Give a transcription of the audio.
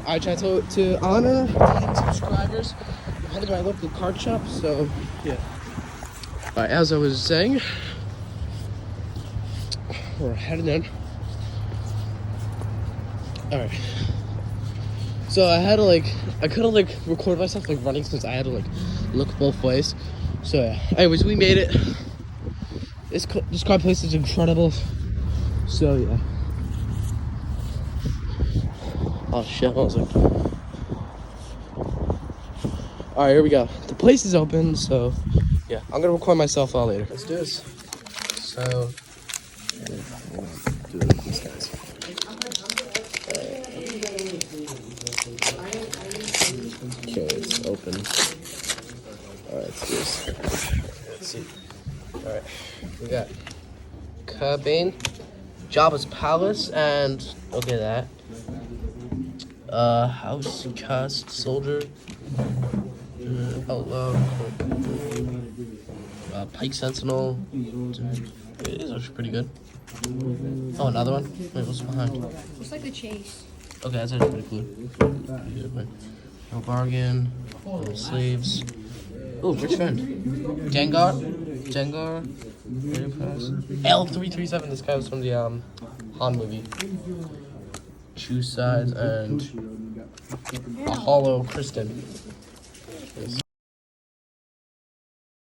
I try to honor 10 subscribers. I'm headed to my local card shop, so yeah. Alright, as I was saying, we're heading in. Alright. So I had to I couldn't record myself running since I had to look both ways. So yeah. Anyways, we made it. This car place is incredible. So yeah. Oh shit, I was like... Alright, here we go. The place is open, so yeah. I'm gonna record myself all later. Let's do this. So... do these guys. Okay, it's open. Alright, let's do this. Let's see. Alright, we got Cabane, Jabba's Palace, and okay that. House Cast Soldier, Outlaw, Pike Sentinel. These are pretty good. Oh, another one? Wait, what's behind? Looks like the chase. Okay, that's actually pretty cool. No bargain, no slaves. Oh, rich friend. Jengar. L337. This guy was from the Han movie. Choose sides and a hollow Kristen.